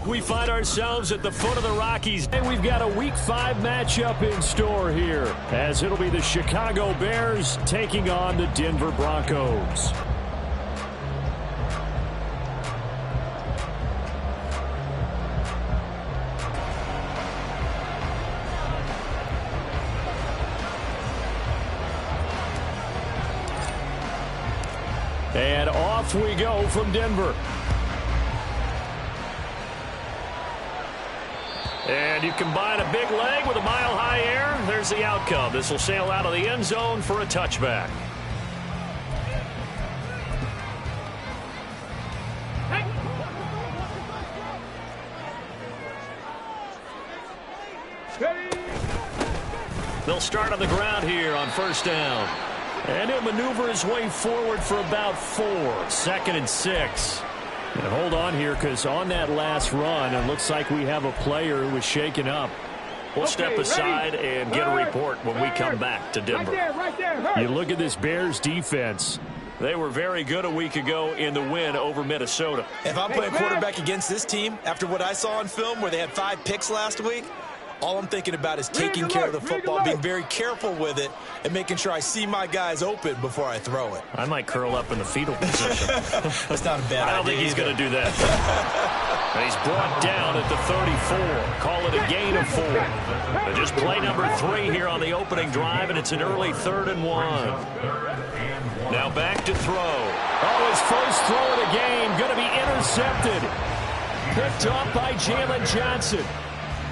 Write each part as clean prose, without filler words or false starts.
We find ourselves at the foot of the Rockies. And we've got a Week 5 matchup in store here, as it'll be the Chicago Bears taking on the Denver Broncos. And off we go from Denver. And you combine a big leg with a mile-high air. There's the outcome. This will sail out of the end zone for a touchback. They'll start on the ground here on first down. And he'll maneuver his way forward for about 4. 2nd and 6. And hold on here, because on that last run, it looks like we have a player who was shaken up. We'll step aside and get a report when we come back to Denver. Right there. You look at this Bears defense. They were very good a week ago in the win over Minnesota. If I'm playing quarterback against this team, after what I saw on film where they had 5 picks last week, all I'm thinking about is taking care of the football, being very careful with it, and making sure I see my guys open before I throw it. I might curl up in the fetal position. That's not a bad idea. I don't think he's going to do that. And he's brought down at the 34. Call it a gain of 4. But just play number 3 here on the opening drive, and it's an early 3rd and 1. Now back to throw. Oh, his first throw of the game going to be intercepted. Picked up by Jalen Johnson.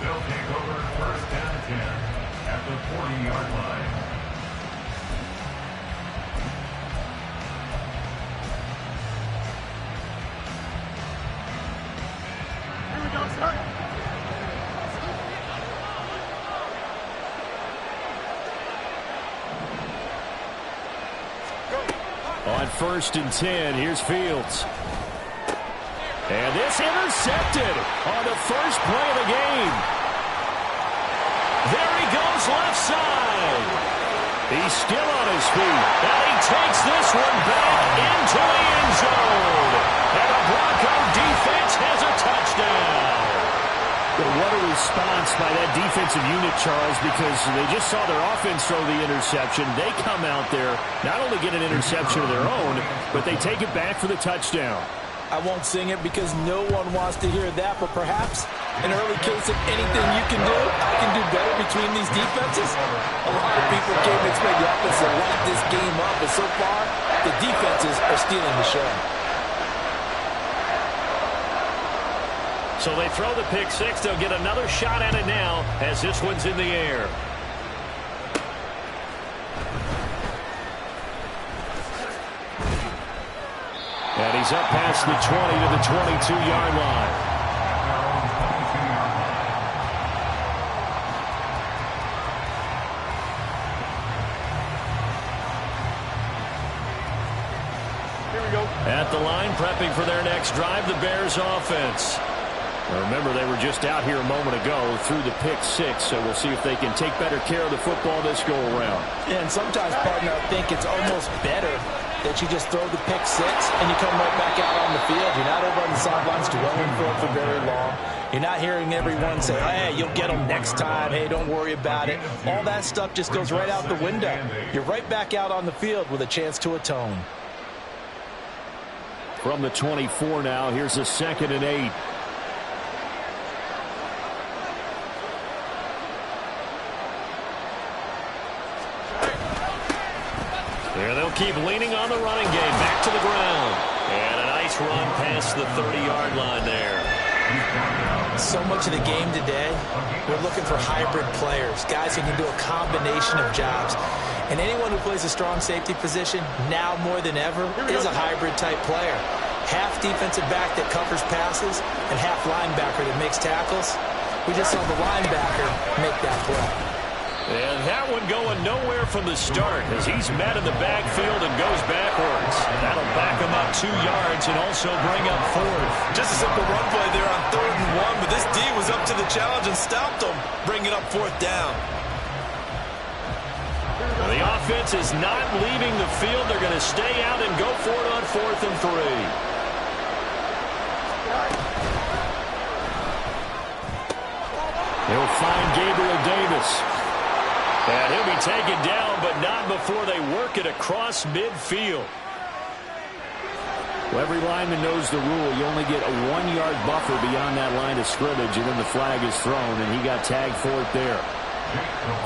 They'll take over first down and 10 at the 40-yard line. Here we go, sir. On 1st and 10, here's Fields. And this intercepted on the first play of the game. There he goes left side. He's still on his feet. And he takes this one back into the end zone. And the Bronco defense has a touchdown. But what a response by that defensive unit, Charles, because they just saw their offense throw the interception. They come out there, not only get an interception of their own, but they take it back for the touchdown. I won't sing it because no one wants to hear that, but perhaps an early case of anything you can do, I can do better between these defenses. A lot of people came to expect the offense to light this game up, but so far, the defenses are stealing the show. So they throw the pick 6. They'll get another shot at it now as this one's in the air. And he's up past the 20 to the 22-yard line. Here we go. At the line, prepping for their next drive, the Bears offense. Now remember, they were just out here a moment ago through the pick 6, so we'll see if they can take better care of the football this go-around. And sometimes, partner, I think it's almost better that you just throw the pick 6 and you come right back out on the field. You're not over on the sidelines dwelling for very long. You're not hearing everyone say, hey, you'll get them next time. Hey, don't worry about it. All that stuff just goes right out the window. You're right back out on the field with a chance to atone. From the 24 now, here's a 2nd and 8. There they'll keep leaning on the running game. Back to the ground. And a nice run past the 30-yard line there. So much of the game today, we're looking for hybrid players, guys who can do a combination of jobs. And anyone who plays a strong safety position, now more than ever, is a hybrid-type player. Half defensive back that covers passes and half linebacker that makes tackles. We just saw the linebacker make that play. And that one going nowhere from the start as he's met in the backfield and goes backwards. That'll back him up 2 yards and also bring up 4th. Just a simple run play there on 3rd and 1, but this D was up to the challenge and stopped him, bringing up 4th down. Well, the offense is not leaving the field. They're going to stay out and go for it on 4th and 3. Gabriel Davis. And he'll be taken down, but not before they work it across midfield. Well, every lineman knows the rule. You only get a 1-yard buffer beyond that line of scrimmage, and then the flag is thrown, and he got tagged for it there.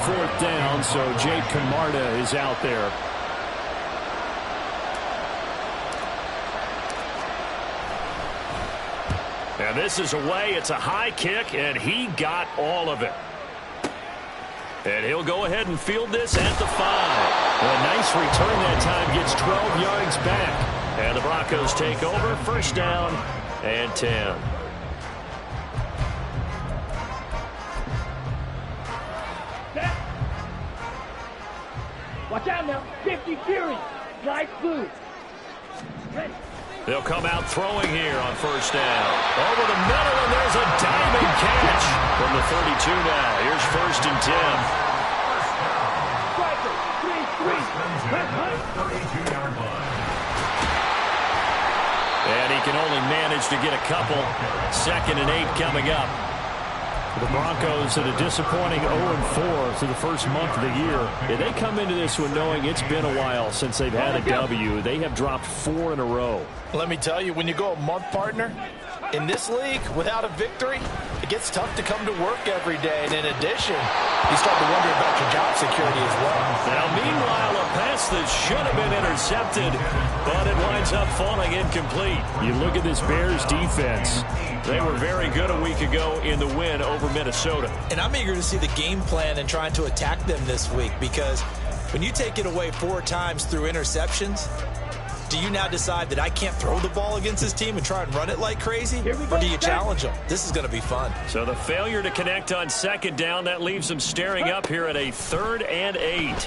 4th down, so Jake Camarda is out there. And this is away. It's a high kick, and he got all of it. And he'll go ahead and field this at the 5. A nice return that time, gets 12 yards back. And the Broncos take over, 1st down and 10. Watch out now. 50 Fury. Nice move. Ready. They'll come out throwing here on 1st down. Over the middle, and there's a diving catch from the 32 now. Here's 1st and 10. Striker. 3-3. 32-yard line. And he can only manage to get a couple. 2nd and 8 coming up. The Broncos at a disappointing 0-4 through the first month of the year. And they come into this one knowing it's been a while since they've had a W. They have dropped 4 in a row. Let me tell you, when you go a month, partner, in this league, without a victory, it gets tough to come to work every day. And in addition, you start to wonder about your job security as well. Now, meanwhile, a pass that should have been intercepted, but it winds up falling incomplete. You look at this Bears defense. They were very good a week ago in the win over Minnesota. And I'm eager to see the game plan and trying to attack them this week, because when you take it away 4 times through interceptions, do you now decide that I can't throw the ball against this team and try and run it like crazy? Or do you challenge them? This is going to be fun. So the failure to connect on 2nd down, that leaves them staring up here at a 3rd and 8. Throwing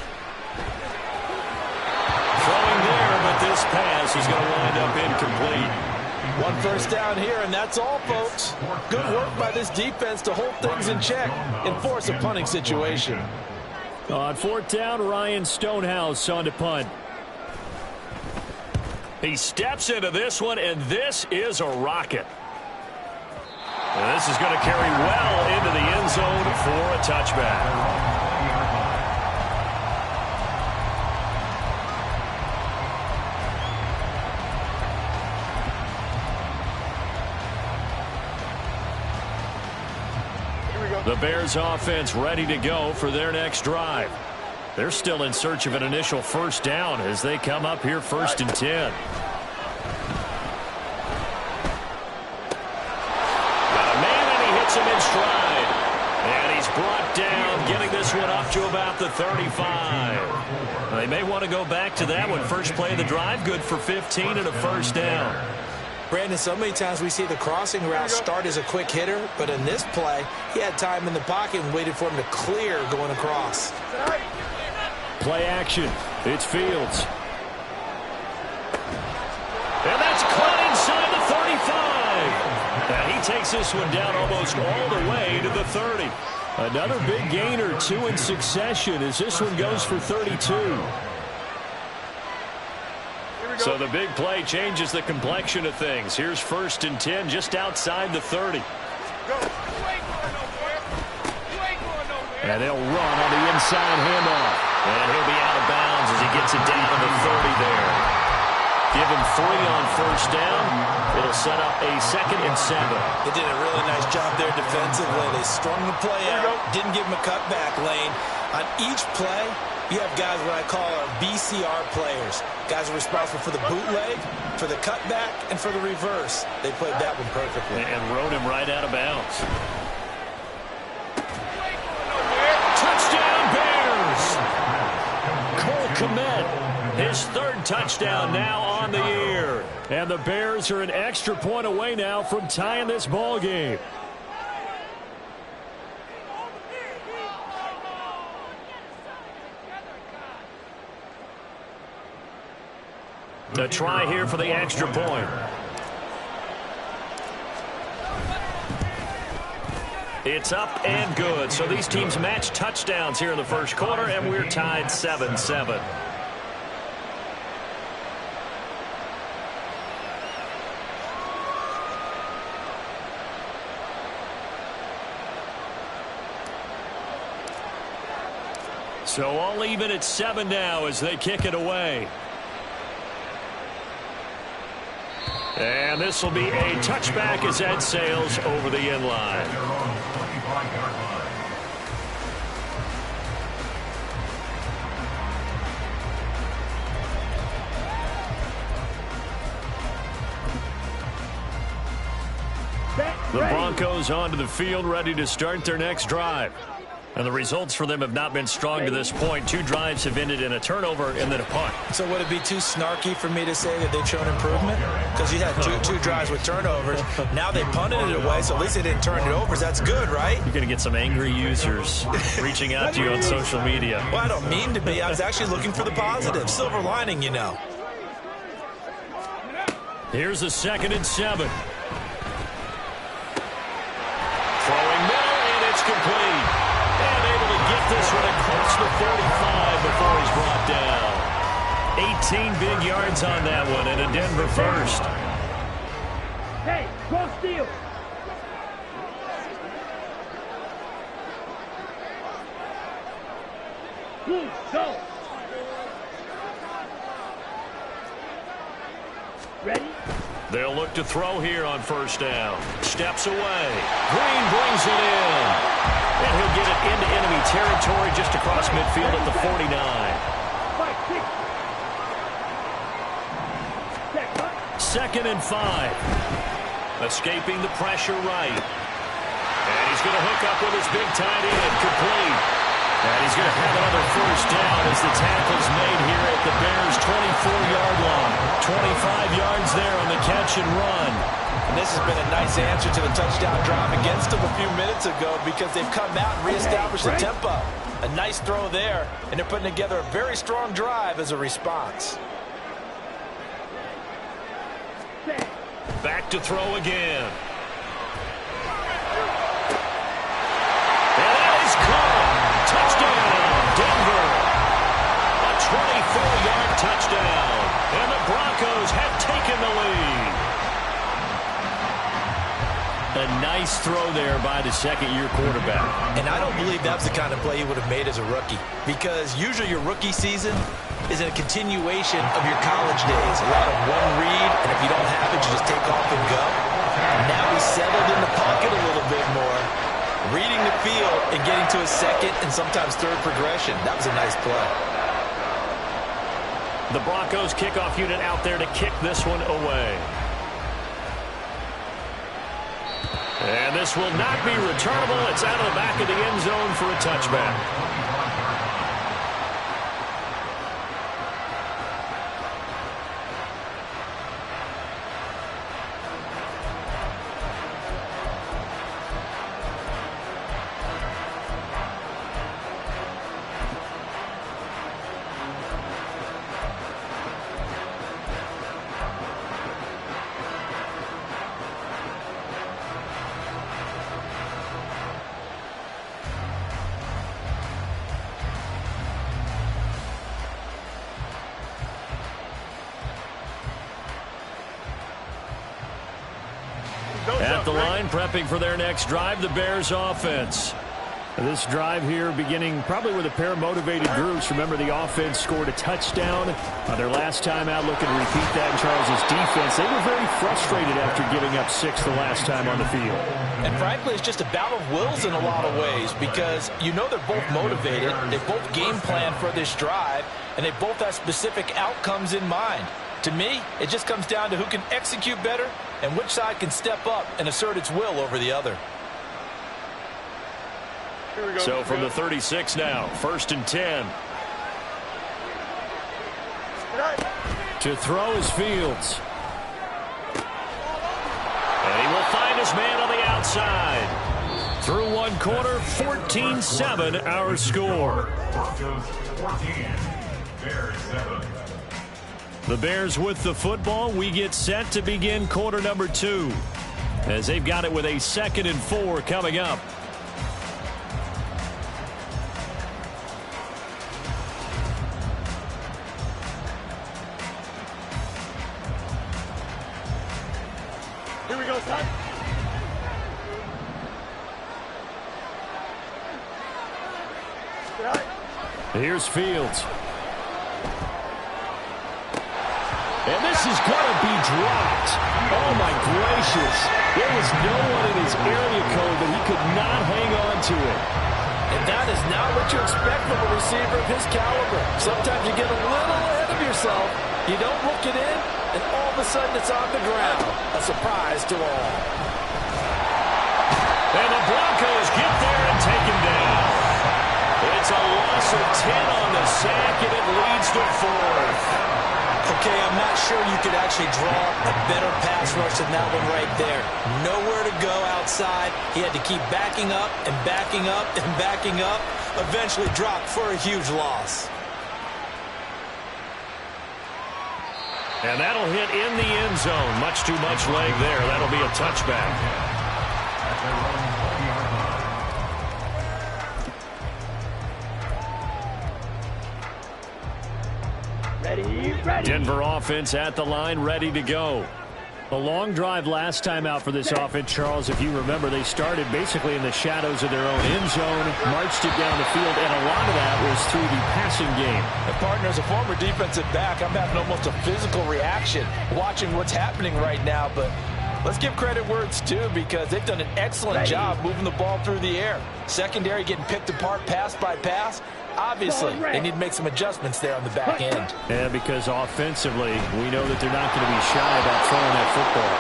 there, but this pass is going to wind up incomplete. 1 1st down here, and that's all, folks. Good work by this defense to hold things in check and force a punting situation. On 4th down, Ryan Stonehouse on to punt. He steps into this one, and this is a rocket. And this is going to carry well into the end zone for a touchback. The Bears offense ready to go for their next drive. They're still in search of an initial 1st down as they come up here 1st and 10. Got a man, and he hits him in stride. And he's brought down, getting this one up to about the 35. They may want to go back to that one. First play of the drive, good for 15 and a 1st down. Brandon, so many times we see the crossing route start as a quick hitter, but in this play, he had time in the pocket and waited for him to clear going across. Play action. It's Fields. And that's caught inside the 35. And he takes this one down almost all the way to the 30. Another big gain or 2 in succession as this one goes for 32. So the big play changes the complexion of things. Here's 1st and 10 just outside the 30. And they'll run on the inside handoff. And he'll be out of bounds as he gets it down to the 30 there. Give him 3 on 1st down. It'll set up a 2nd and 7. They did a really nice job there defensively. They strung the play out, didn't give him a cutback lane. On each play, you have guys what I call our BCR players. Guys are responsible for the bootleg, for the cutback, and for the reverse. They played that one perfectly. And rode him right out of bounds. Touchdown, Bears! Cole Kmet, his 3rd touchdown now on the year. And the Bears are an extra point away now from tying this ball game. A try here for the extra point. It's up and good. So these teams match touchdowns here in the first quarter, and we're tied 7-7. So all even at 7 now as they kick it away. And this will be a touchback as Ed sails over the end line. The Broncos onto the field, ready to start their next drive. And the results for them have not been strong to this point. 2 drives have ended in a turnover and then a punt. So would it be too snarky for me to say that they've shown improvement? Because you had two drives with turnovers. Now they punted it away, so at least they didn't turn it over. That's good, right? You're going to get some angry users reaching out to you on social media. Well, I don't mean to be. I was actually looking for the positive. Silver lining, you know. Here's a 2nd and 7. Throwing middle, and it's complete. And able to get this one across the 35 before he's brought down. 18 big yards on that one, and a Denver first. Hey, cross field. Blue, go. Ready? They'll look to throw here on 1st down. Steps away. Green brings it in. And he'll get it into enemy territory just across midfield at the 49. 2nd and 5. Escaping the pressure right. And he's going to hook up with his big tight end. Complete. And he's going to have another 1st down as the tackle's made here at the Bears' 24-yard line. 25 yards there on the catch and run. And this has been a nice answer to the touchdown drive against them a few minutes ago because they've come out and reestablished the tempo. A nice throw there, and they're putting together a very strong drive as a response. Back to throw again. And that is caught. Touchdown, Denver. A 24-yard touchdown. And the Broncos have taken the lead. A nice throw there by the 2nd-year quarterback. And I don't believe that's the kind of play he would have made as a rookie because usually your rookie season is a continuation of your college days. A lot of one read, and if you don't have it, you just take off and go. Now he's settled in the pocket a little bit more, reading the field and getting to a 2nd and sometimes 3rd progression. That was a nice play. The Broncos kickoff unit out there to kick this one away. And this will not be returnable. It's out of the back of the end zone for a touchback. At the line, prepping for their next drive, the Bears offense. This drive here beginning probably with a pair of motivated groups. Remember, the offense scored a touchdown their last time out, looking to repeat that in Charles' defense. They were very frustrated after giving up 6 the last time on the field. And frankly, it's just a battle of wills in a lot of ways because you know they're both motivated, they both game plan for this drive, and they both have specific outcomes in mind. To me, it just comes down to who can execute better and which side can step up and assert its will over the other. So from the 36 now, 1st and 10. To throw is Fields. And he will find his man on the outside. Through one quarter, 14-7 our score. The Bears with the football. We get set to begin quarter number 2 as they've got it with a 2nd and 4 coming up. Here we go, son. Here's Fields. And this is going to be dropped. Oh, my gracious. There was no one in his area code, but he could not hang on to it. And that is not what you expect from a receiver of his caliber. Sometimes you get a little ahead of yourself. You don't look it in, and all of a sudden it's on the ground. A surprise to all. And the Broncos get there and take him down. It's a loss of 10 on the sack, and it leads to 4th. Okay, I'm not sure you could actually draw a better pass rush than that one right there. Nowhere to go outside. He had to keep backing up and backing up and backing up. Eventually dropped for a huge loss. And that'll hit in the end zone. Much too much leg there. That'll be a touchback. Denver offense at the line, ready to go. A long drive last time out for this offense, Charles. If you remember, they started basically in the shadows of their own end zone, marched it down the field, and a lot of that was through the passing game. The partner, as a former defensive back, I'm having almost a physical reaction watching what's happening right now, but let's give credit where it's due because they've done an excellent job moving the ball through the air. Secondary getting picked apart pass by pass. Obviously, they need to make some adjustments there on the back end. Yeah, because offensively, we know that they're not going to be shy about throwing that football.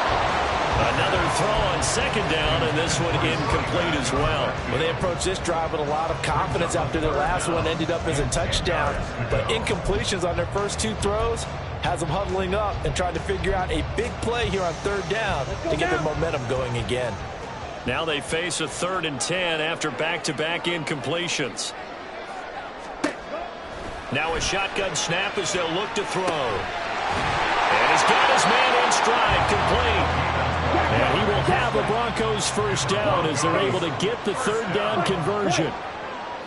Another throw on second down, and this one incomplete as well. Well, they approached this drive with a lot of confidence after their last one ended up as a touchdown. But incompletions on their first 2 throws has them huddling up and trying to figure out a big play here on 3rd down to get their momentum going again. Now they face a 3rd and 10 after back-to-back incompletions. Now a shotgun snap as they'll look to throw. And he's got his man in stride, complete. And he will have a Broncos first down as they're able to get the 3rd down conversion.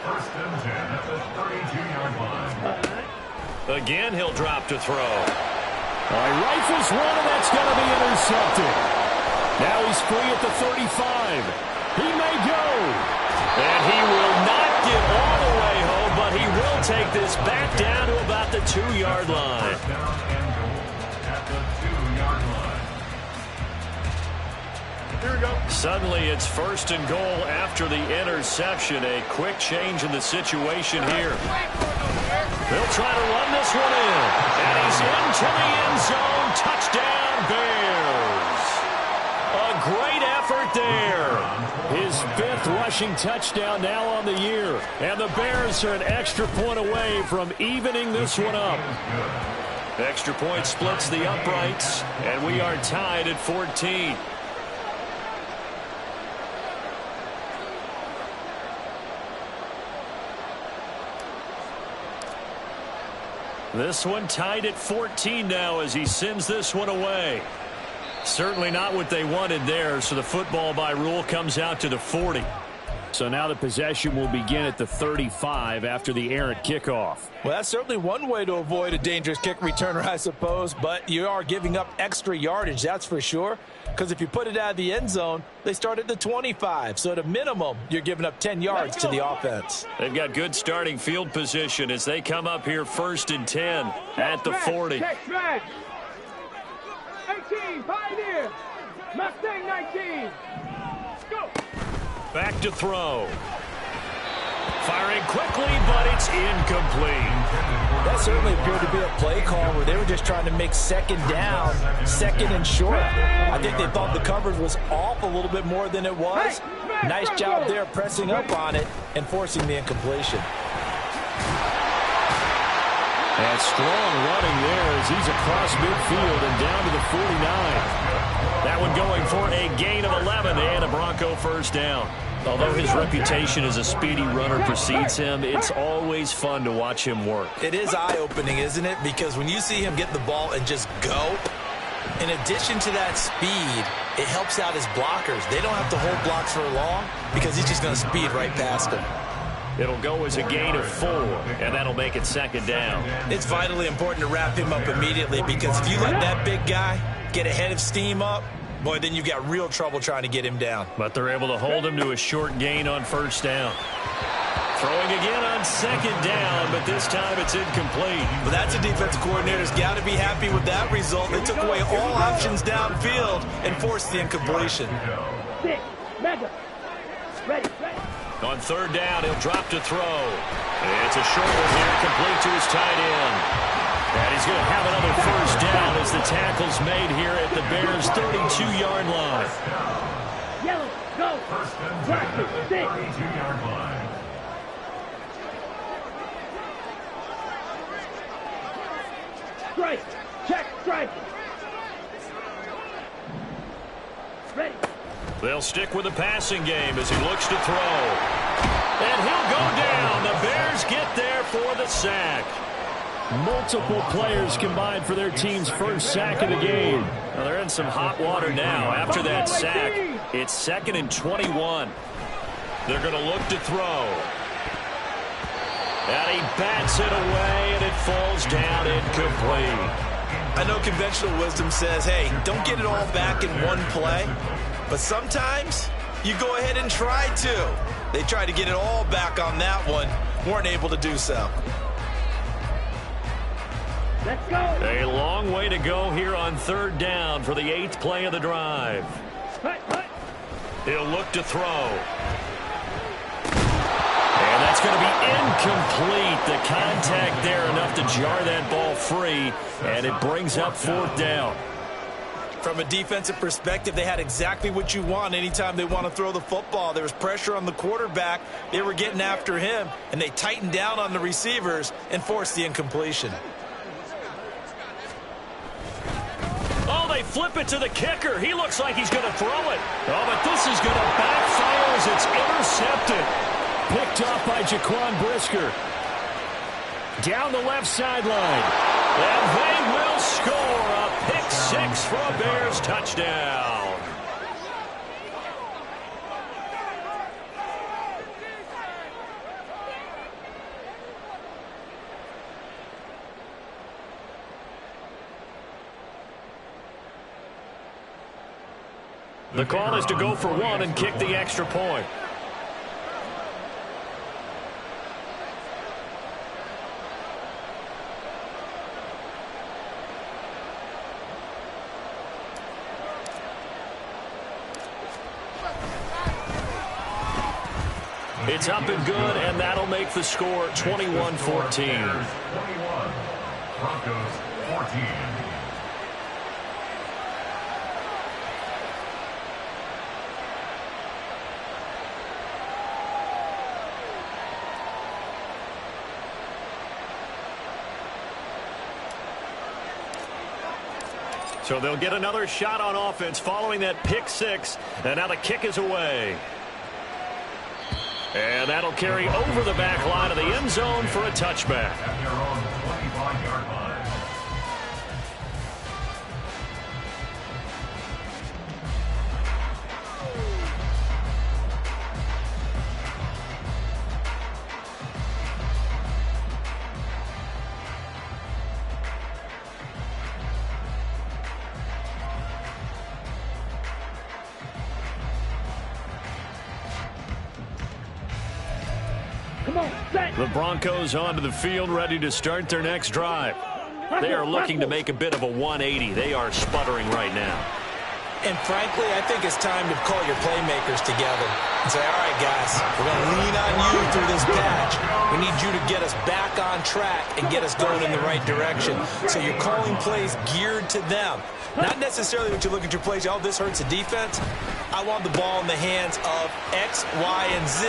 First and 10 at the 32-yard line. Again, he'll drop to throw. Rifles one, and that's going to be intercepted. Now he's free at the 35. He may go. And he will not get all the way home, but he will take this back down to about the 2-yard line. First down and goal at the 2-yard line. Here we go. Suddenly it's 1st and goal after the interception. A quick change in the situation here. They'll try to run this one in. And he's into the end zone. Touchdown, Bears. A great effort there. His 5th rushing touchdown now on the year. And the Bears are an extra point away from evening this one up. Extra point splits the uprights. And we are tied at 14. This one tied at 14 now as he sends this one away. Certainly not what they wanted there, so the football by rule comes out to the 40. So now the possession will begin at the 35 after the errant kickoff. Well, that's certainly one way to avoid a dangerous kick returner, I suppose, but you are giving up extra yardage, that's for sure, because if you put it out of the end zone, they start at the 25, so at a minimum, you're giving up 10 yards to the offense. They've got good starting field position as they come up here 1st and 10 at the 40. 18, Pioneer. Mustang 19. Go. Back to throw. Firing quickly, but it's incomplete. That certainly appeared to be a play call where they were just trying to make 2nd down, 2nd and short. I think they thought the coverage was off a little bit more than it was. Nice job there pressing up on it and forcing the incompletion. And strong running there as he's across midfield and down to the 49. That one going for a gain of 11 and a Bronco first down. Although his reputation as a speedy runner precedes him, it's always fun to watch him work. It is eye-opening, isn't it? Because when you see him get the ball and just go, in addition to that speed, it helps out his blockers. They don't have to hold blocks for long because he's just going to speed right past them. It'll go as a gain of 4, and that'll make it 2nd down. It's vitally important to wrap him up immediately because if you let that big guy get a head of steam up, boy, then you've got real trouble trying to get him down. But they're able to hold him to a short gain on 1st down. Throwing again on second down, but this time it's incomplete. But that's a defensive coordinator's got to be happy with that result. They took away all options downfield and forced the incompletion. Six. Mega. Ready. On third down, he'll drop to throw. It's a short one here, complete to his tight end. And he's going to have another first down as the tackle's made here at the Bears' 32-yard line. Yellow. Go. Practice. 6. 32-yard line. Strike. Check. Strike. Ready. They'll stick with the passing game as he looks to throw. And he'll go down. The Bears get there for the sack. Multiple players combined for their team's first sack of the game. Well, they're in some hot water now after that sack. It's 2nd and 21. They're going to look to throw. And he bats it away, and it falls down incomplete. I know conventional wisdom says, hey, don't get it all back in one play. But sometimes you go ahead and try to. They tried to get it all back on that one. Weren't able to do so. Let's go. A long way to go here on third down for the 8th play of the drive. Hut. He'll look to throw. And that's going to be incomplete. The contact there enough to jar that ball free, and it brings up 4th down. From a defensive perspective, they had exactly what you want anytime they want to throw the football. There was pressure on the quarterback. They were getting after him, and they tightened down on the receivers and forced the incompletion. Oh, they flip it to the kicker. He looks like he's going to throw it. Oh, but this is going to backfire as it's intercepted. Picked off by Jaquan Brisker. Down the left sideline. And they will score a pick 6 for a Bears touchdown. The call is to go for one and kick the extra point. It's up and good, and that'll make the score 21-14. 21. Broncos 14. So they'll get another shot on offense following that pick 6, and now the kick is away. And that'll carry over the back line of the end zone for a touchback. At their own 25-yard line. Come on, set. The Broncos onto the field, ready to start their next drive. They are looking to make a bit of a 180. They are sputtering right now. And frankly, I think it's time to call your playmakers together and say, all right, guys, we're going to lean on you through this patch. We need you to get us back on track and get us going in the right direction. So you're calling plays geared to them. Not necessarily what you look at your plays, oh, this hurts the defense. I want the ball in the hands of X, Y, and Z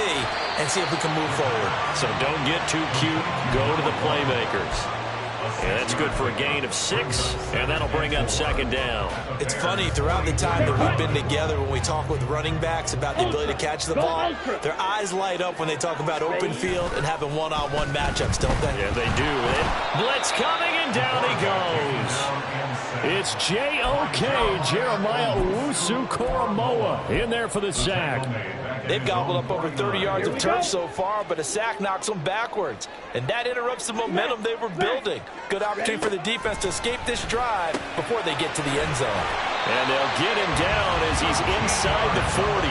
and see if we can move forward. So don't get too cute. Go to the playmakers. And that's good for a gain of 6, and that'll bring up second down. It's funny, throughout the time that we've been together, when we talk with running backs about the ability to catch the ball, their eyes light up when they talk about open field and having one-on-one matchups, don't they? Yeah, they do. And blitz coming, and down he goes. It's J.O.K. Jeremiah Owusu-Koramoah in there for the sack. They've gobbled up over 30 yards of turf so far, but a sack knocks them backwards. And that interrupts the momentum they were building. Good opportunity for the defense to escape this drive before they get to the end zone. And they'll get him down as he's inside the 40.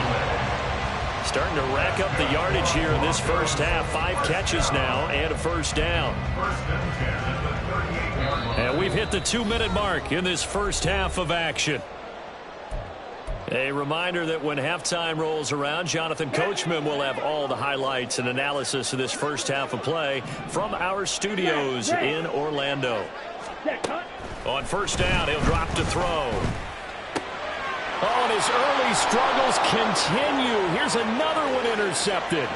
Starting to rack up the yardage here in this first half. 5 catches now and a first down. And we've hit the 2-minute mark in this first half of action. A reminder that when halftime rolls around, Jonathan Coachman will have all the highlights and analysis of this first half of play from our studios in Orlando. On first down, he'll drop to throw. Oh, and his early struggles continue. Here's another one intercepted.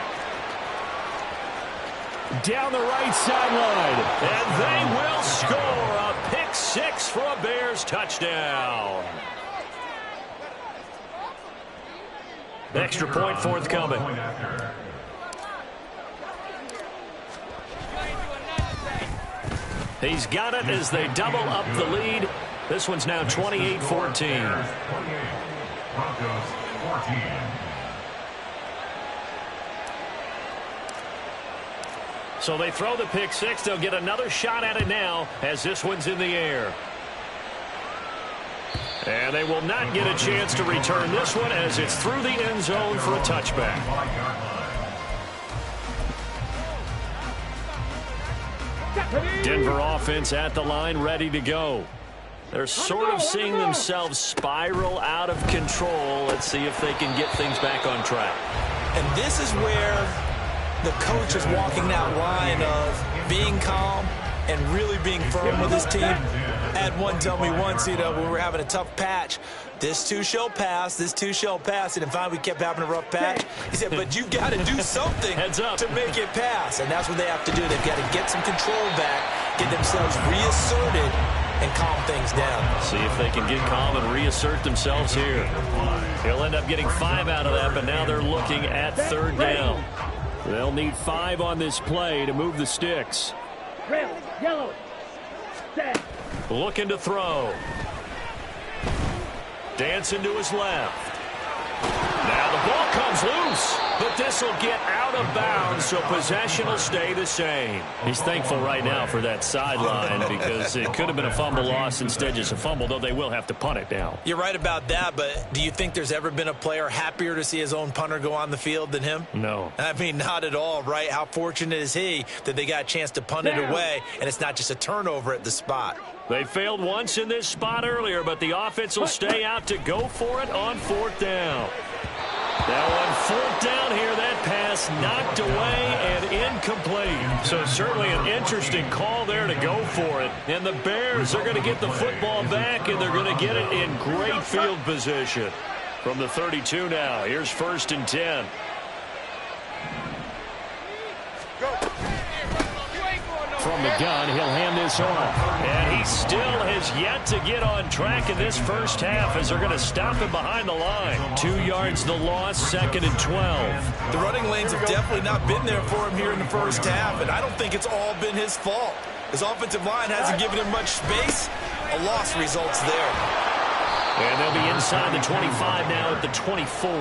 Down the right sideline. And they will score a pick 6 for a Bears touchdown. Extra point forthcoming. He's got it as they double up the lead. This one's now 28-14. Broncos 14. So they throw the pick 6. They'll get another shot at it now as this one's in the air. And they will not get a chance to return this one as it's through the end zone for a touchback. Denver offense at the line, ready to go. They're sort of seeing themselves spiral out of control. Let's see if they can get things back on track. And this is where the coach is walking that line of being calm and really being firm with his team. Had one tell me once, when we were having a tough patch, this too shall pass, this too shall pass. And finally we kept having a rough patch. He said, but you've got to do something Heads up. to make it pass. And that's what they have to do. They've got to get some control back, get themselves reasserted, and calm things down. See if they can get calm and reassert themselves here. He'll end up getting 5 out of that, but now they're looking at third down. They'll need 5 on this play to move the sticks. Red, yellow, set. Looking to throw. Dancing to his left. Now the ball comes loose, but this will get out of bounds, so possession will stay the same. He's thankful right now for that sideline because it could have been a fumble loss, instead just a fumble, though they will have to punt it now. You're right about that, but do you think there's ever been a player happier to see his own punter go on the field than him? No. I mean, not at all, right? How fortunate is he that they got a chance to punt it away, and it's not just a turnover at the spot. They failed once in this spot earlier, but the offense will stay out to go for it on fourth down. Now on fourth down here, that pass knocked away and incomplete. So certainly an interesting call there to go for it. And the Bears are going to get the football back, and they're going to get it in great field position. From the 32 now, here's 1st and 10. From the gun, he'll hand this off. And he still has yet to get on track in this first half as they're going to stop him behind the line. 2 yards the loss, 2nd and 12. The running lanes have definitely not been there for him here in the first half, and I don't think it's all been his fault. His offensive line hasn't given him much space. A loss results there. And they'll be inside the 25 now at the 24.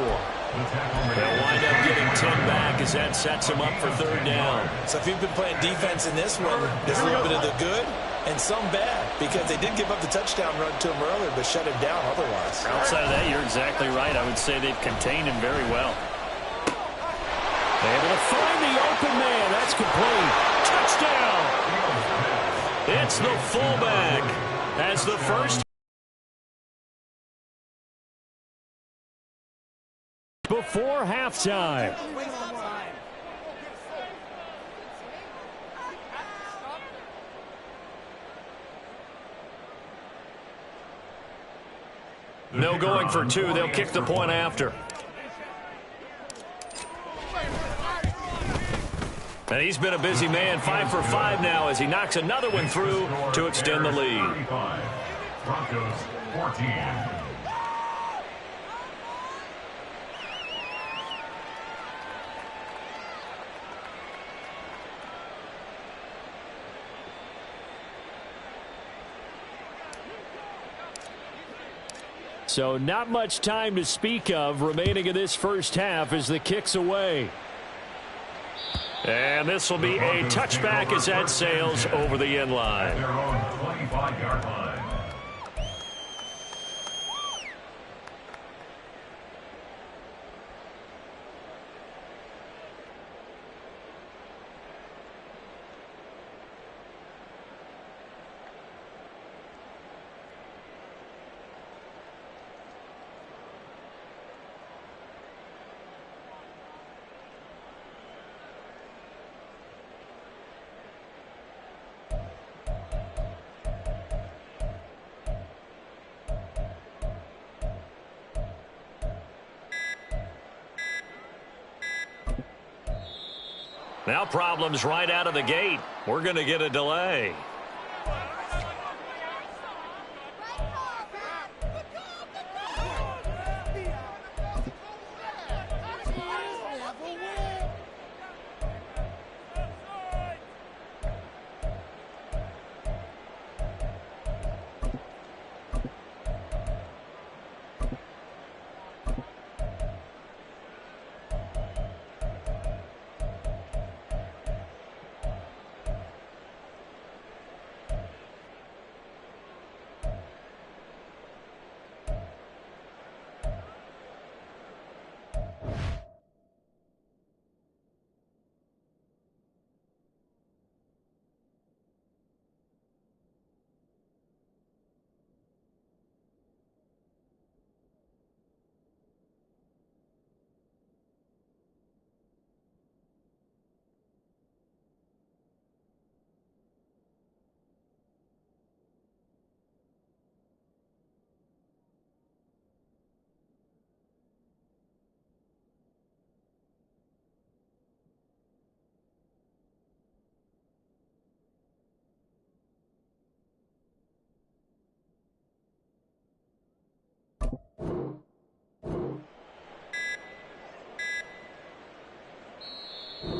They'll wind up getting 10 back as that sets them up for third down. So if you've been playing defense in this one, there's a little bit of the good and some bad, because they did give up the touchdown run to him earlier, but shut him down otherwise. Outside of that, you're exactly right. I would say they've contained him very well. Able to find the open man. That's complete. Touchdown! It's the fullback as the first before halftime. No going for 2. They'll kick the point after. And he's been a busy man, 5 for 5 now as he knocks another one through to extend the lead. Broncos 14. So not much time to speak of remaining in this first half as the kick's away. And this will be a touchback as that sails over the end line. Their own 25-yard line. Now problems right out of the gate. We're going to get a delay.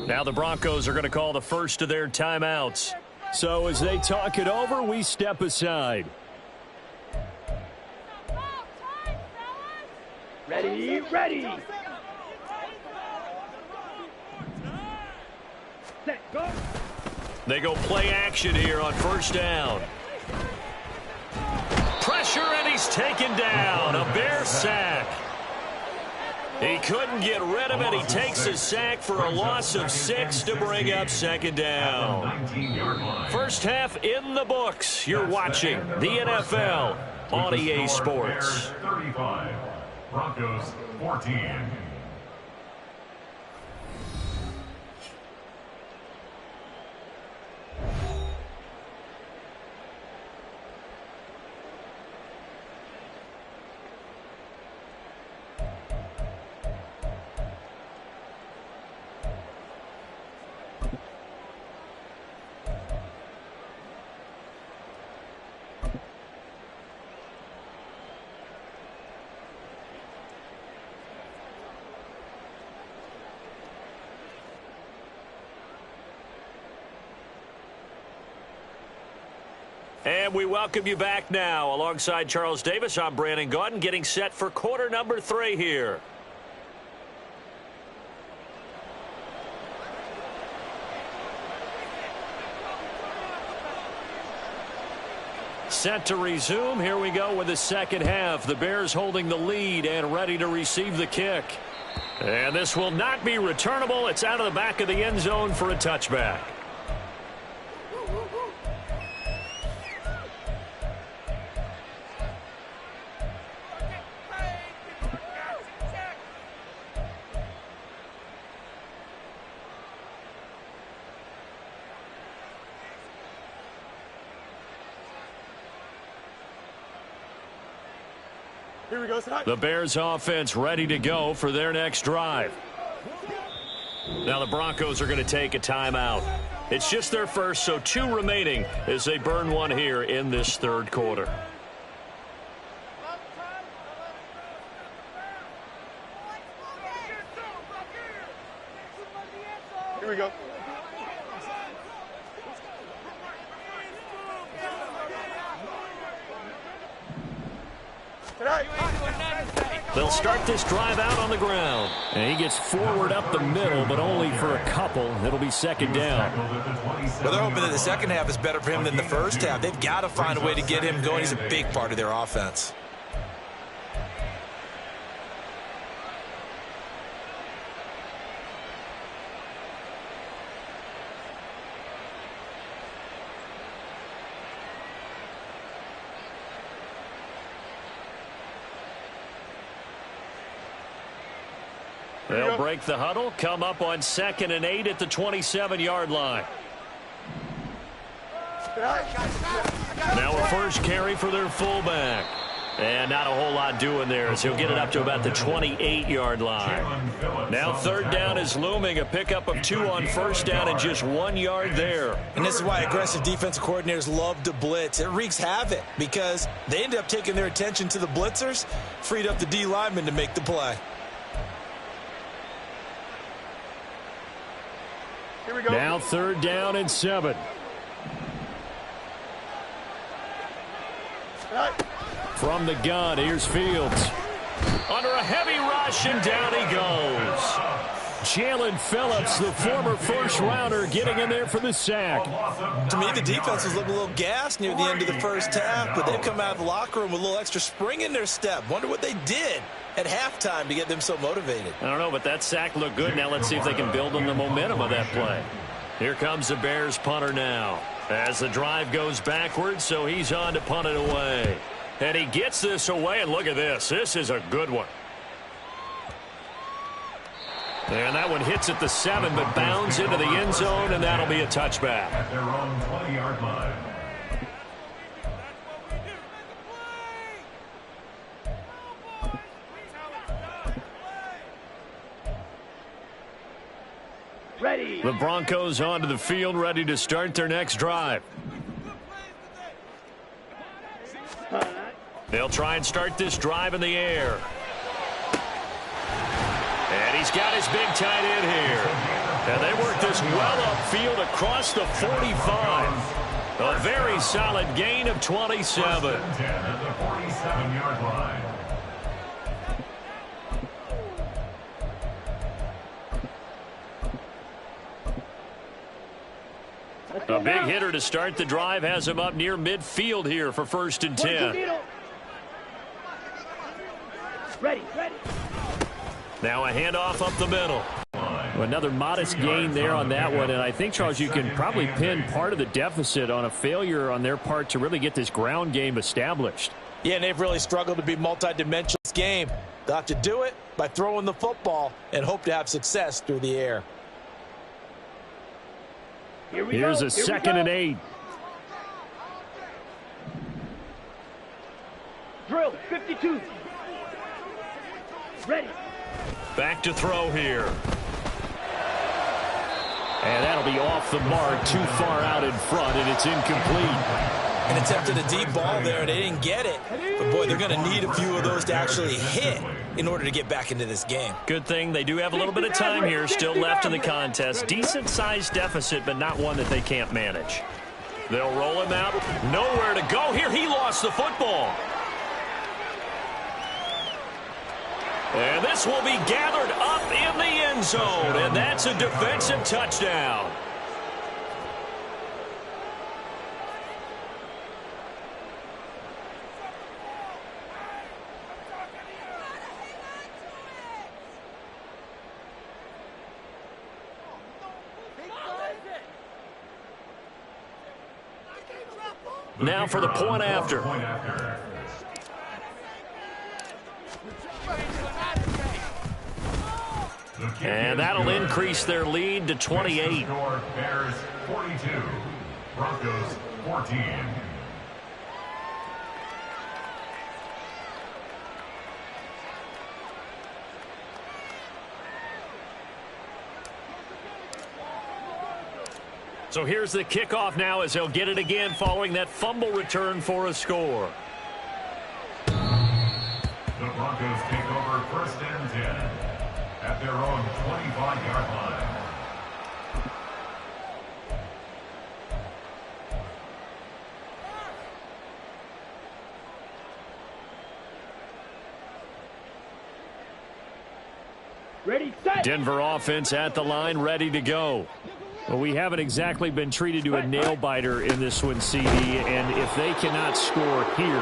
Now the Broncos are going to call the first of their timeouts. So as they talk it over, we step aside. Ready, ready. Set, go. They go play action here on first down. Pressure, and he's taken down. A Bear sack. He couldn't get rid of it. He takes a sack for a loss of 6 to bring up second down. First half in the books. You're watching the NFL on EA Sports. 35, Broncos 14. And we welcome you back now. Alongside Charles Davis, I'm Brandon Gaudin, getting set for quarter number 3 here. Set to resume. Here we go with the second half. The Bears holding the lead and ready to receive the kick. And this will not be returnable. It's out of the back of the end zone for a touchback. Here we go, the Bears offense ready to go for their next drive. Now the Broncos are going to take a timeout. It's just their first, so 2 remaining as they burn one here in this third quarter. Here we go. They'll start this drive out on the ground. And he gets forward up the middle, but only for a couple. It'll be second down. Well, they're hoping that the second half is better for him than the first half. They've got to find a way to get him going. He's a big part of their offense. They'll break the huddle, come up on 2nd and 8 at the 27-yard line. Now a first carry for their fullback. And not a whole lot doing there as he'll get it up to about the 28-yard line. Now 3rd down is looming. A pickup of 2 on 1st down and just 1 yard there. And this is why aggressive defensive coordinators love to blitz. It wreaks havoc because they end up taking their attention to the blitzers, freed up the D lineman to make the play. Here we go. Now 3rd down and 7. From the gun, here's Fields. Under a heavy rush, and down he goes. Jalen Phillips, the former first-rounder, getting in there for the sack. To me, the defense was looking a little gassed near the end of the first half, but they've come out of the locker room with a little extra spring in their step. Wonder what they did at halftime to get them so motivated. I don't know, but that sack looked good. Now let's see if they can build on the momentum of that play. Here comes the Bears punter now. As the drive goes backwards, so he's on to punt it away. And he gets this away, and look at this. This is a good one. And that one hits at the 7, but bounds into the end zone, and that'll be a touchback. At their own 20-yard line. Ready. The Broncos onto the field, ready to start their next drive. They'll try and start this drive in the air. And he's got his big tight end here. And they work this well upfield across the 45. A very solid gain of 27. 10 at the 47-yard line. A big hitter to start the drive has him up near midfield here for 1st and 10. Ready. Now a handoff up the middle. Another modest gain there on that one, and I think, Charles, you can probably pin part of the deficit on a failure on their part to really get this ground game established. Yeah, and they've really struggled to be multi-dimensional this game. They'll have to do it by throwing the football and hope to have success through the air. Here's a 2nd and 8. Drill, 52. Ready. Back to throw here. And that'll be off the mark, too far out in front, and it's incomplete. And attempted a deep ball there, and they didn't get it. But, boy, they're going to need a few of those to actually hit in order to get back into this game. Good thing they do have a little bit of time here still left in the contest. Decent-sized deficit, but not one that they can't manage. They'll roll him out. Nowhere to go here. He lost the football. And this will be gathered up in the end zone, and that's a defensive touchdown. Now for the point after. And that'll increase their lead to 28. Bears 42, Broncos 14. So here's the kickoff now as they'll get it again following that fumble return for a score. The Broncos take over 1st and 10 at their own 25-yard line. Ready, set. Denver offense at the line, ready to go. Well, we haven't exactly been treated to a nail-biter in this one, CD, and if they cannot score here,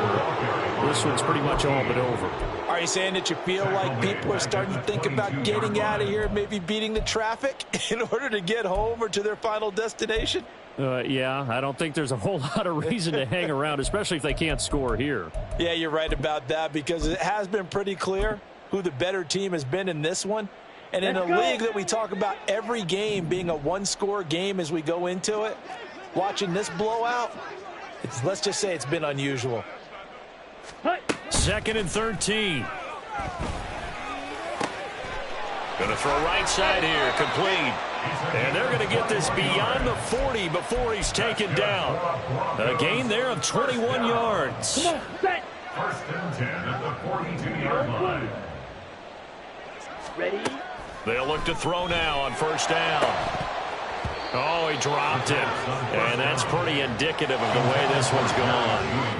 this one's pretty much all but over. Are you saying that you feel like people are starting to think about getting out of here, maybe beating the traffic in order to get home or to their final destination? Yeah, I don't think there's a whole lot of reason to hang around, especially if they can't score here. Yeah, you're right about that because it has been pretty clear who the better team has been in this one. And in a league that we talk about every game being a one-score game as we go into it, watching this blowout, let's just say it's been unusual. 2nd and 13. Going to throw right side here, complete. And they're going to get this beyond the 40 before he's taken down. A gain there of 21 yards. Come on, set. 1st and 10 at the 42-yard line. Ready? They'll look to throw now on 1st down. Oh, he dropped it. And that's pretty indicative of the way this one's gone.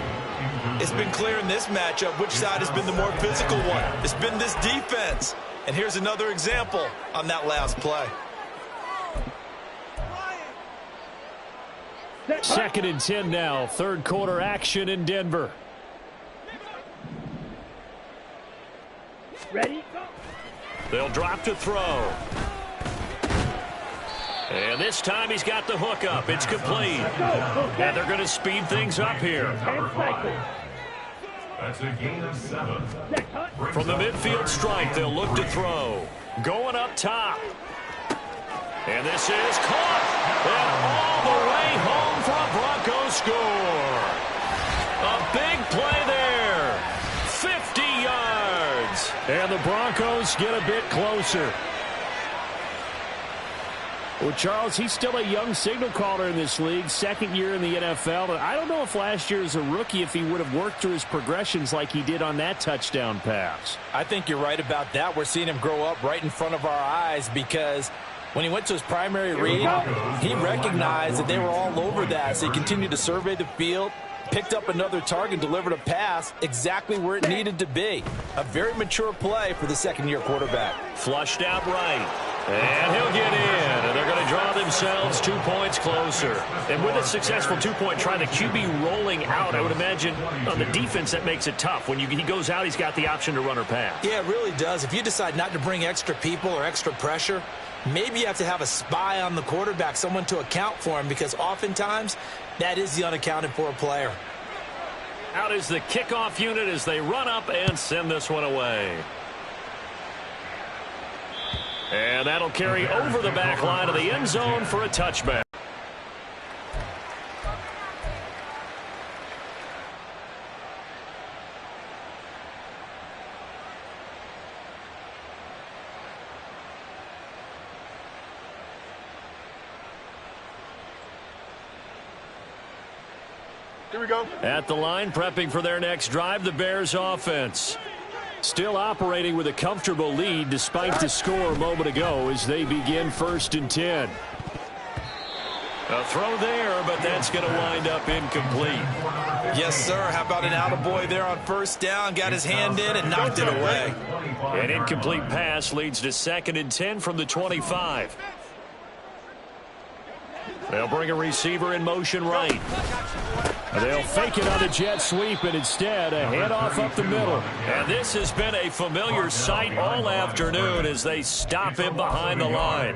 It's been clear in this matchup which side has been the more physical one. It's been this defense. And here's another example on that last play. 2nd and 10 now. 3rd quarter action in Denver. Ready? They'll drop to throw. And this time he's got the hook up. It's complete. And they're going to speed things up here. And cycle. That's a gain of 7. From the midfield stripe, they'll look to throw. Going up top. And this is caught. And all the way home for a Broncos score. A big play there. 50 yards. And the Broncos get a bit closer. Well, Charles, he's still a young signal caller in this league, 2nd year in the NFL. And I don't know if last year as a rookie, if he would have worked through his progressions like he did on that touchdown pass. I think you're right about that. We're seeing him grow up right in front of our eyes because when he went to his primary read, he recognized that they were all over that. So he continued to survey the field, picked up another target, delivered a pass exactly where it needed to be. A very mature play for the 2nd-year quarterback. Flushed out right. And he'll get in. And they're going to draw themselves 2 points closer. And with a successful 2-point try, the QB rolling out, I would imagine on the defense that makes it tough. When he goes out, he's got the option to run or pass. Yeah, it really does. If you decide not to bring extra people or extra pressure, maybe you have to have a spy on the quarterback, someone to account for him, because oftentimes that is the unaccounted for player. Out is the kickoff unit as they run up and send this one away. And that'll carry over the back line of the end zone for a touchback. Here we go. At the line, prepping for their next drive, the Bears offense. Still operating with a comfortable lead despite the score a moment ago as they begin 1st and 10. A throw there, but that's going to wind up incomplete. Yes, sir. How about an attaboy there on 1st down? Got his hand in and knocked it away. An incomplete pass leads to 2nd and 10 from the 25. They'll bring a receiver in motion right. They'll fake it on the jet sweep, and instead a handoff up the middle. And this has been a familiar sight all afternoon as they stop him behind the line.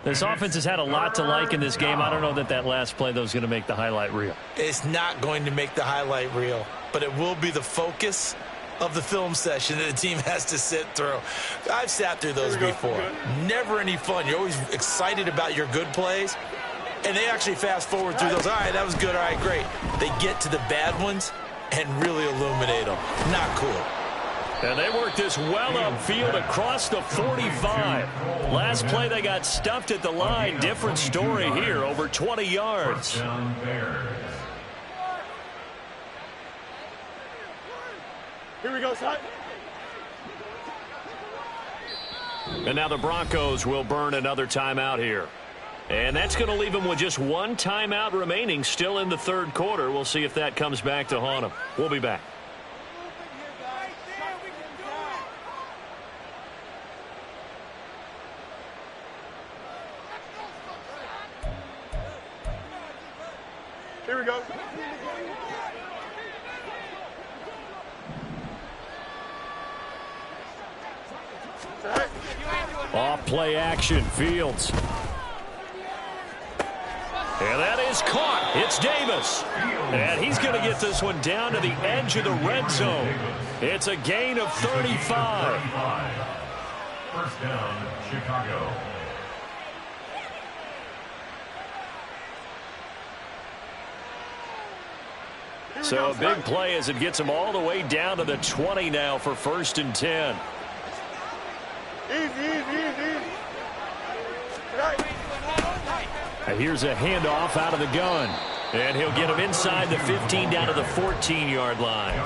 This offense has had a lot to like in this game. I don't know that last play, though, is going to make the highlight reel. It's not going to make the highlight reel, but it will be the focus of the film session that the team has to sit through. I've sat through those before. Never any fun. You're always excited about your good plays. And they actually fast forward through those. All right, that was good. All right, great. They get to the bad ones and really illuminate them. Not cool. And they work this well upfield across the 45. Last play, they got stuffed at the line. Different story here, over 20 yards. Here we go, son. And now the Broncos will burn another timeout here. And that's going to leave them with just one timeout remaining still in the 3rd quarter. We'll see if that comes back to haunt them. We'll be back. Here we go. Off play action, Fields. And that is caught. It's Davis. And he's going to get this one down to the edge of the red zone. It's a gain of 35. 1st down, Chicago. So a big play as it gets them all the way down to the 20 now for 1st and 10. Easy. Right. Here's a handoff out of the gun. And he'll get him inside the 15 down to the 14-yard line.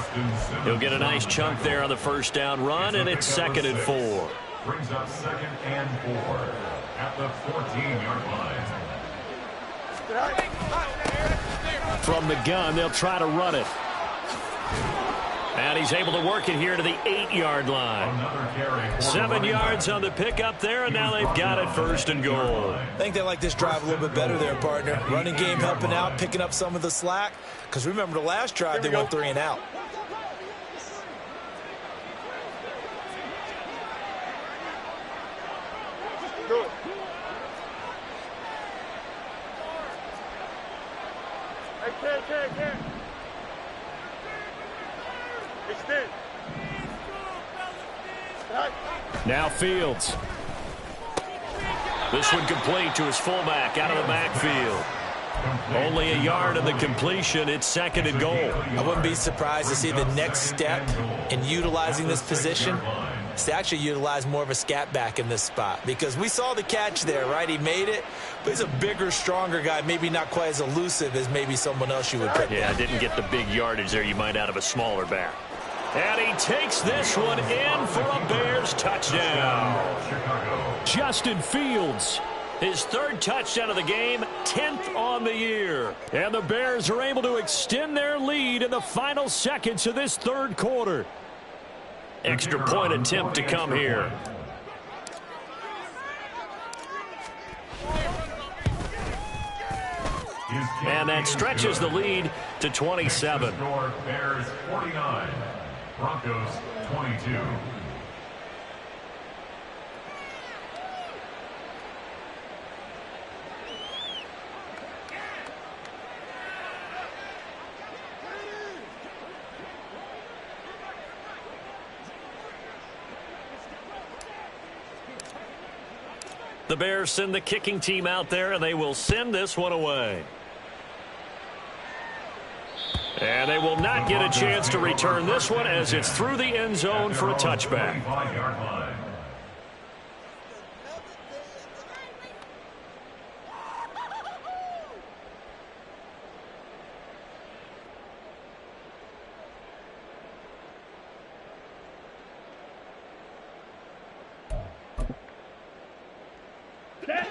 He'll get a nice chunk there on the first down run, and it's 2nd and 4. Brings up 2nd and 4 at the 14-yard line. From the gun, they'll try to run it. And he's able to work it here to the 8-yard line. 7 yards on the pickup there, and now they've got it 1st and goal. I think they like this drive a little bit better there, partner. Running game helping out, picking up some of the slack. Because remember the last drive, they went 3 and out. Do it. Hey, can't. Extend. Right. Now Fields. This one complete to his fullback out of the backfield. Only a yard of the completion. It's 2nd and goal. I wouldn't be surprised to see the next step in utilizing this position is to actually utilize more of a scat back in this spot, because we saw the catch there, right? He made it, but he's a bigger, stronger guy, maybe not quite as elusive as maybe someone else you would pick. Yeah, didn't get the big yardage there you might out of a smaller back. And he takes this one in for a Bears touchdown. Justin Fields, his 3rd touchdown of the game, 10th on the year. And the Bears are able to extend their lead in the final seconds of this 3rd quarter. Extra point attempt to come here. And that stretches the lead to 27. Bears 49, Broncos 22. The Bears send the kicking team out there, and they will send this one away. And they will not get a chance to return this one as it's through the end zone for a touchback.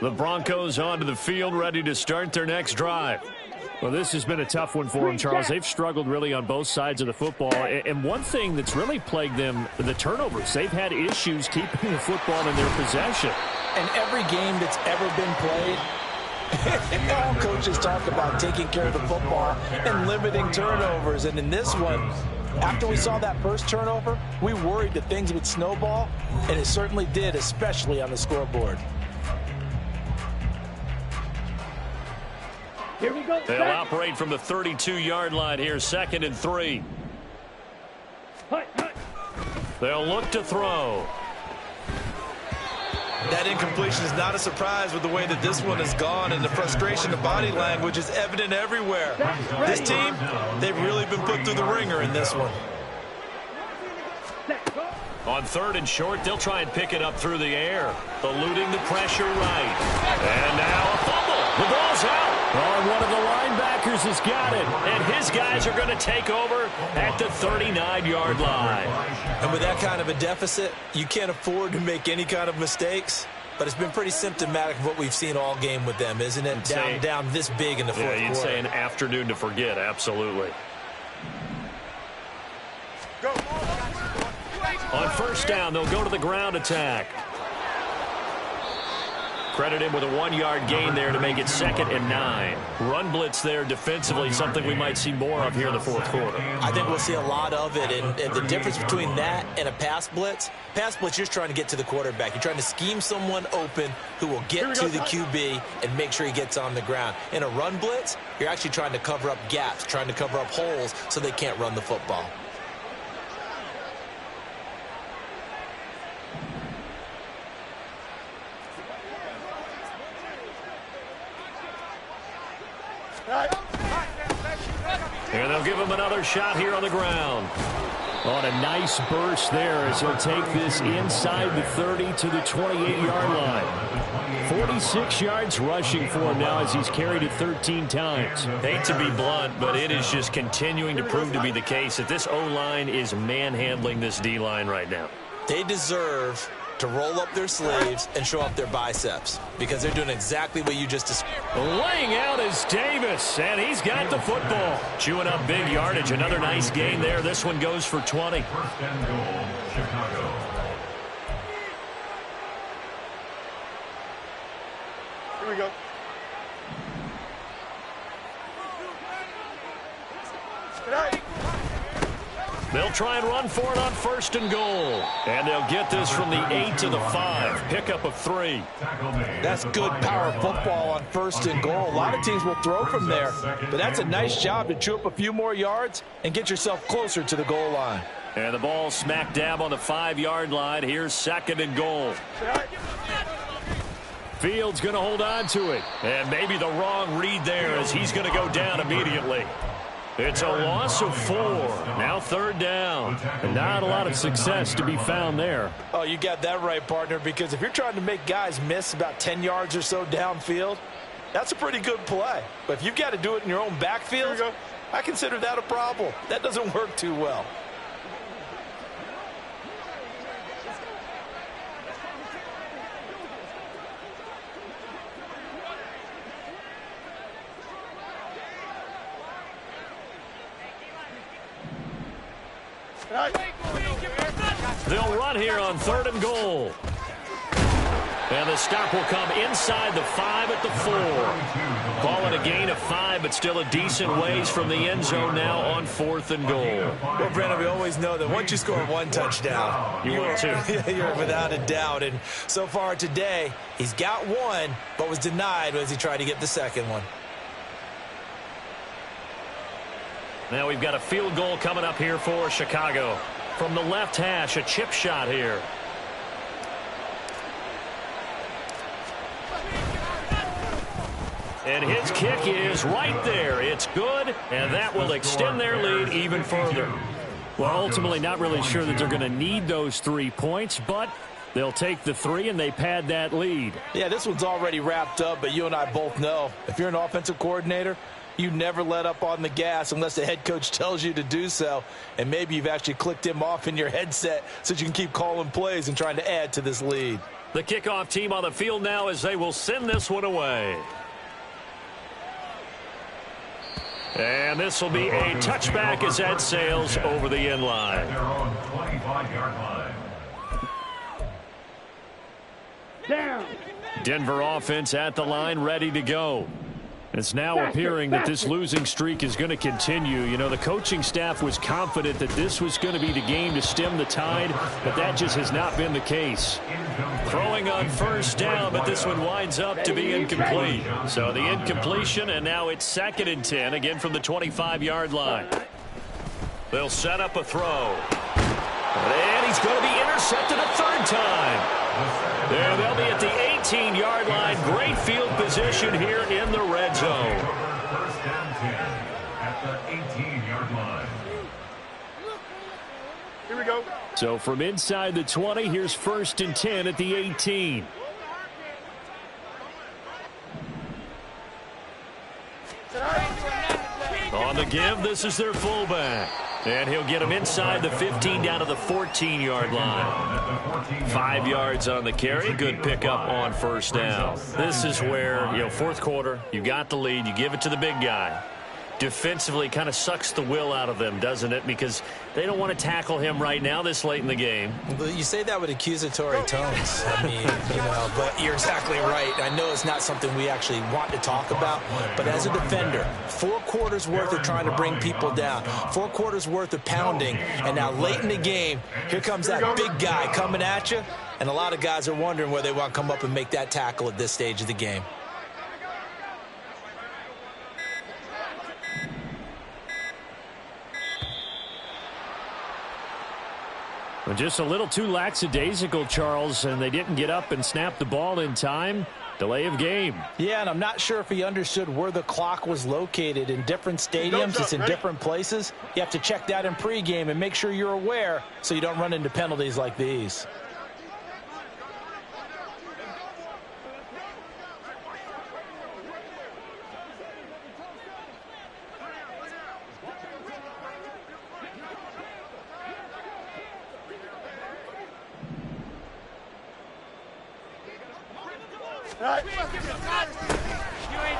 The Broncos onto the field, ready to start their next drive. Well, this has been a tough one for them, Charles. They've struggled really on both sides of the football. And one thing that's really plagued them, the turnovers. They've had issues keeping the football in their possession. And every game that's ever been played, all coaches talk about taking care of the football and limiting turnovers. And in this one, after we saw that first turnover, we worried that things would snowball, and it certainly did, especially on the scoreboard. Here we go. They'll operate from the 32-yard line here, 2nd and 3. They'll look to throw. That incompletion is not a surprise with the way that this one has gone, and the frustration of body language is evident everywhere. This team, they've really been put through the ringer in this one. On 3rd and short, they'll try and pick it up through the air, eluding the pressure right. And now a fumble. The ball's out. Oh, one of the linebackers has got it. And his guys are going to take over at the 39-yard line. And with that kind of a deficit, you can't afford to make any kind of mistakes. But it's been pretty symptomatic of what we've seen all game with them, isn't it? Down this big in the fourth quarter. You'd say an afternoon to forget, absolutely. Go. On 1st down, they'll go to the ground attack. Credit him with a 1-yard gain there to make it 2nd and 9. Run blitz there defensively, something we might see more of here in the fourth quarter. I think we'll see a lot of it, and the difference between that and a pass blitz, you're just trying to get to the quarterback. You're trying to scheme someone open who will get to the QB and make sure he gets on the ground. In a run blitz, you're actually trying to cover up gaps, trying to cover up holes so they can't run the football. And they'll give him another shot here on the ground. On a nice burst there as he'll take this inside the 30 to the 28-yard line. 46 yards rushing for him now as he's carried it 13 times. Hate to be blunt, but it is just continuing to prove to be the case that this O-line is manhandling this D-line right now. They deserve to roll up their sleeves and show up their biceps because they're doing exactly what you just described. Laying out is Davis, and he's got the football. Chewing up big yardage. Another nice gain there. This one goes for 20. First and goal, Chicago. Here we go. Tonight. They'll try and run for it on first and goal. And they'll get this from the 8 to the 5. Pickup of 3. That's good power football on first and goal. A lot of teams will throw from there, but that's a nice job to chew up a few more yards and get yourself closer to the goal line. And the ball smack dab on the 5-yard line. Here's second and goal. Fields going to hold on to it. And maybe the wrong read there as he's going to go down immediately. It's a loss of 4. Now third down. And not a lot of success to be found there. Oh, you got that right, partner, because if you're trying to make guys miss about 10 yards or so downfield, that's a pretty good play. But if you've got to do it in your own backfield, I consider that a problem. That doesn't work too well. They'll run here on third and goal. And the stop will come inside the 5 at the 4. Call it a gain of 5, but still a decent ways from the end zone now on fourth and goal. Well, Brandon, we always know that once you score one touchdown, You will too. You're without a doubt. And so far today, he's got one, but was denied as he tried to get the second one. Now we've got a field goal coming up here for Chicago. From the left hash, a chip shot here. And his kick is right there. It's good, and that will extend their lead even further. Well, ultimately not really sure that they're going to need those 3 points, but they'll take the 3 and they pad that lead. Yeah, this one's already wrapped up, but you and I both know if you're an offensive coordinator, you never let up on the gas unless the head coach tells you to do so. And maybe you've actually clicked him off in your headset so that you can keep calling plays and trying to add to this lead. The kickoff team on the field now as they will send this one away. And this will be a touchback as that sails over the end line. Their own 25-yard line. Down. Denver offense at the line, ready to go. It's now appearing that this losing streak is going to continue. You know, the coaching staff was confident that this was going to be the game to stem the tide, but that just has not been the case. Throwing on first down, but this one winds up to be incomplete. So the incompletion, and now it's 2nd and 10, again from the 25-yard line. They'll set up a throw. And he's going to be intercepted a third time. And they'll be at the 18-yard line. Great field position here in the red zone. First and 10 at the 18-yard line. Here we go. So from inside the 20, here's 1st and 10 at the 18. On the give, this is their fullback. And he'll get him inside the 15 down to the 14-yard line. 5 yards on the carry. Good pickup on first down. This is where, you know, fourth quarter, you got the lead. You give it to the big guy. Defensively kind of sucks the will out of them, doesn't it? Because they don't want to tackle him right now this late in the game. But you say that with accusatory tones. I mean, you know, but you're exactly right. I know it's not something we actually want to talk about, but as a defender, 4 quarters worth of trying to bring people down, 4 quarters worth of pounding, and now late in the game, here comes that big guy coming at you, and a lot of guys are wondering whether they want to come up and make that tackle at this stage of the game. Just a little too lackadaisical, Charles, and they didn't get up and snap the ball in time. Delay of game. Yeah, and I'm not sure if he understood where the clock was located. In different stadiums, it's in different places. You have to check that in pregame and make sure you're aware so you don't run into penalties like these.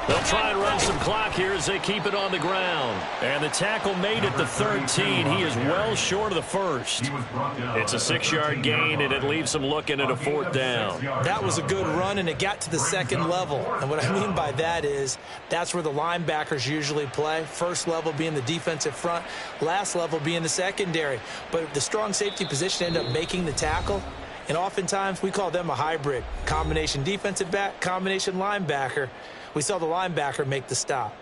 They'll try and run some clock here as they keep it on the ground. And the tackle made at the 13. He is well short of the first. It's a 6-yard gain, and it leaves them looking at a 4th down. That was a good run, and it got to the second level. And what I mean by that is that's where the linebackers usually play. First level being the defensive front, last level being the secondary. But the strong safety position ended up making the tackle. And oftentimes we call them a hybrid. Combination defensive back, combination linebacker. We saw the linebacker make the stop.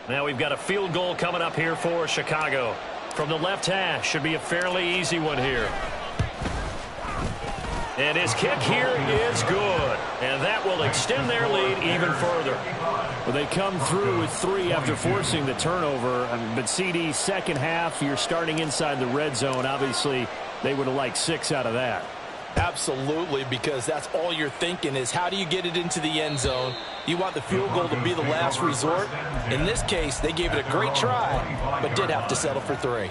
Now we've got a field goal coming up here for Chicago. From the left hash, should be a fairly easy one here. And his kick here is good. And that will extend their lead even further. Well, they come through with 3 after forcing the turnover. But CD, second half, you're starting inside the red zone. Obviously, they would have liked 6 out of that. Absolutely, because that's all you're thinking is how do you get it into the end zone? You want the field goal to be the last resort. In this case, they gave it a great try, but did have to settle for 3.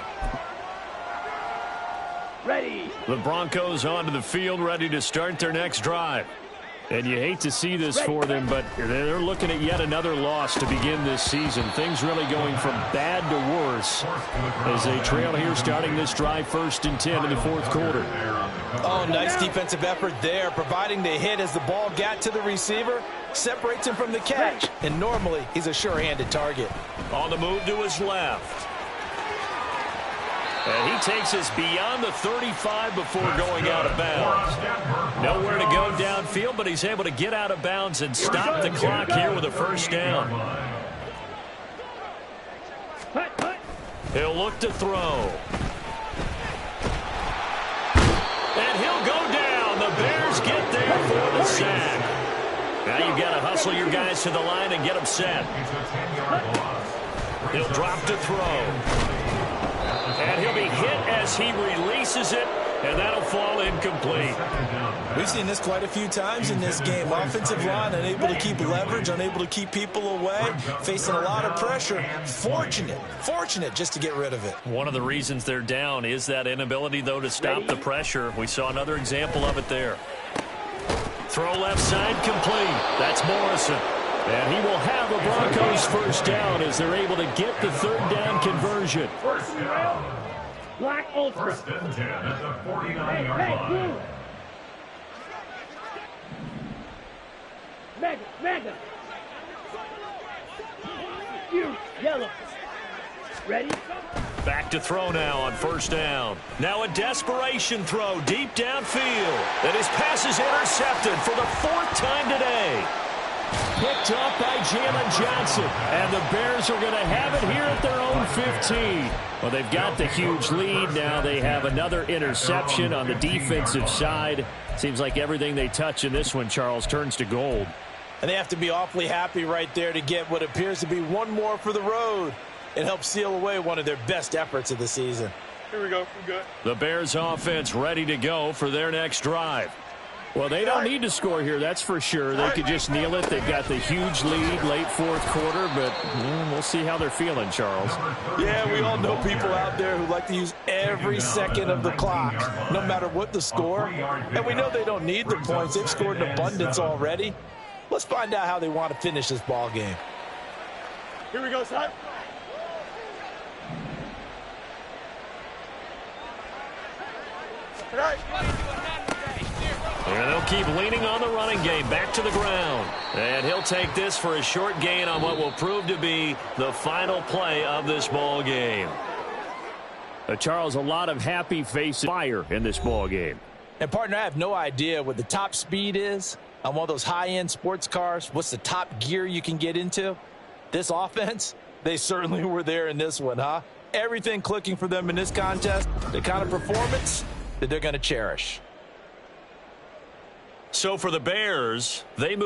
Ready. The Broncos onto the field, ready to start their next drive. And you hate to see this for them, but they're looking at yet another loss to begin this season. Things really going from bad to worse as they trail here starting this drive 1st and 10 in the 4th quarter. Oh, nice defensive effort there, providing the hit as the ball got to the receiver, separates him from the catch. And normally, he's a sure-handed target. On the move to his left. And he takes us beyond the 35 before going out of bounds. Nowhere to go downfield, but he's able to get out of bounds and stop the clock here with a 1st down. He'll look to throw. And he'll go down. The Bears get there for the sack. Now you've got to hustle your guys to the line and get them set. He'll drop to throw. And he'll be hit as he releases it, and that'll fall incomplete. We've seen this quite a few times in this game. Offensive line unable to keep leverage, unable to keep people away, facing a lot of pressure. Fortunate just to get rid of it. One of the reasons they're down is that inability, though, to stop the pressure. We saw another example of it there. Throw left side complete. That's Morrison. And he will have a Broncos 1st down as they're able to get the 3rd down conversion. Black ultra. 1st and 10 at the 49-yard line. Mega. You, yellow. Ready? Back to throw now on 1st down. Now a desperation throw deep downfield. And his pass is intercepted for the 4th time today. Picked up by Jalen Johnson. And the Bears are going to have it here at their own 15. Well, they've got the huge lead. Now they have another interception on the defensive side. Seems like everything they touch in this one, Charles, turns to gold. And they have to be awfully happy right there to get what appears to be one more for the road. It helps seal away one of their best efforts of the season. Here we go. We're good. The Bears offense ready to go for their next drive. Well, they don't need to score here, that's for sure. They could just kneel it. They've got the huge lead late 4th quarter, but we'll see how they're feeling, Charles. Yeah, we all know people out there who like to use every second of the clock, no matter what the score. And we know they don't need the points. They've scored in abundance already. Let's find out how they want to finish this ball game. Here we go, son. All right. And they'll keep leaning on the running game back to the ground. And he'll take this for a short gain on what will prove to be the final play of this ball game. Charles, a lot of happy faces fire in this ball game. And, partner, I have no idea what the top speed is on one of those high-end sports cars. What's the top gear you can get into? This offense, they certainly were there in this one, huh? everything clicking for them in this contest, the kind of performance that they're going to cherish. So for the Bears, they move